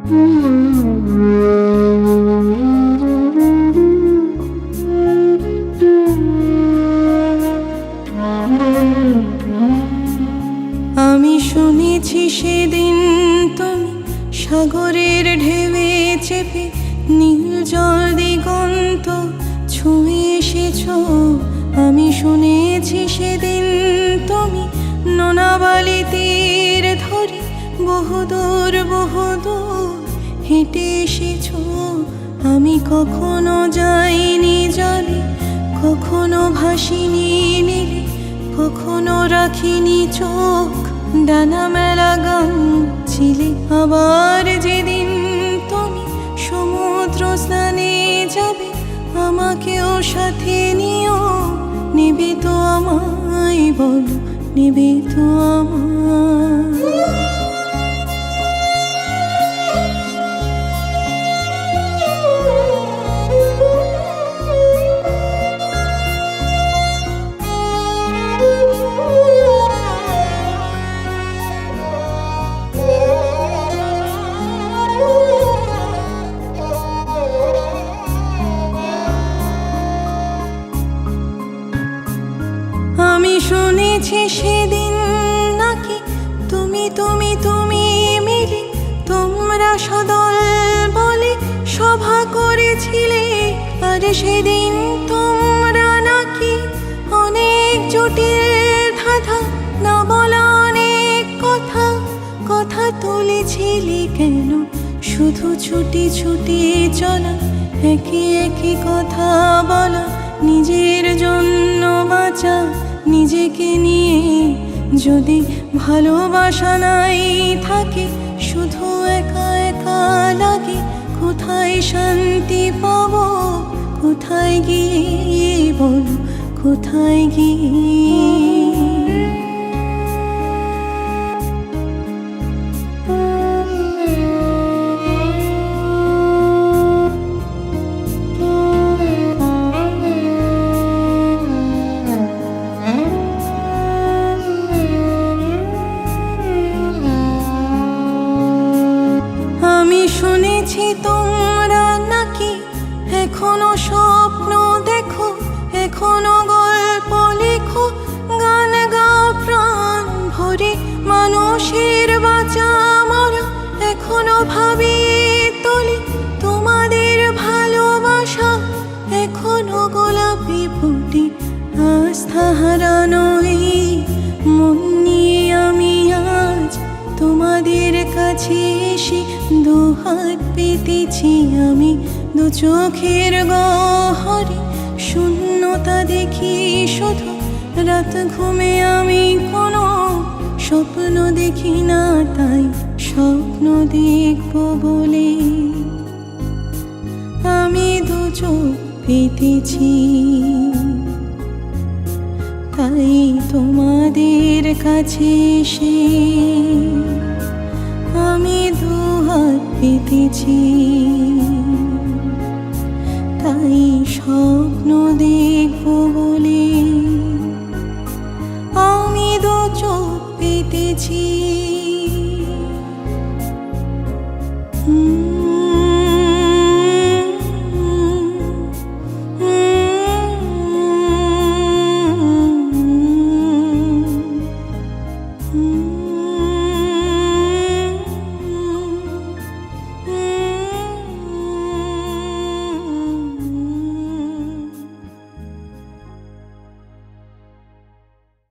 আমি শুনেছি সেদিন তুমি সাগরের ঢেউয়ে চেপে নীল জল দিগন্ত ছুঁয়ে এসেছ। আমি শুনেছি সেদিন তুমি নোনাবালি তীর ধরে বহুদূর বহুদূর হেঁটে এসেছ। আমি কখনো যাইনি জলে, কখনো ভাসিনি নীলে, কখনো রাখিনি চোখ ডানা মেলা গান ছিলে। আবার যেদিন তুমি সমুদ্র স্নানে যাবে, আমাকেও সাথে নিও। নেবে তো আমায় বলো, নেবে তো আমায়? আমি শুনেছি সেদিন নাকি তুমি তুমি তুমি মিলে তোমরা সদল বলে সভা করেছিলে। আর সেদিন তোমরা নাকি অনেক জটিল ধাঁধা না বলা অনেক কথা কথা তুলেছিলে। কেন শুধু ছুটি ছুটি চলা, একই একই কথা বলা, নিজের জন্য বাঁচা, নিজেকে নিয়ে যদি ভালোবাসা নাই থাকে, শুধু একা একা লাগে। কোথায় শান্তি পাবো, কোথায় গিয়ে বলো, কোথায় গিয়ে? শুনেছি তোমরা নাকি এখনো স্বপ্ন দেখো, এখনো গল্প লেখো, গান গাও প্রাণ ভরে মানুষের বাঁচা মরা। এখনো ভাবিয়ে তোলে তোমাদের ভালোবাসা, এখনো গোলাপি ফুটে আস্থা হারানো এই মন নিয়ে। আমি আজ তোমাদের কাছে এসে দুহাত পেতেছি, আমি দু চোখের গহরে শূন্যতা দেখি শুধু। রাত ঘুমে আমি কোনো স্বপ্ন দেখি না, তাই স্বপ্ন দেখব বলে আমি দু চোখ পেতেছি। তাই তোমাদের কাছে এসে আমি দুহাত পেতেছি, তাই স্বপ্ন দেখব বলে আমি দু চোখ পেতেছি।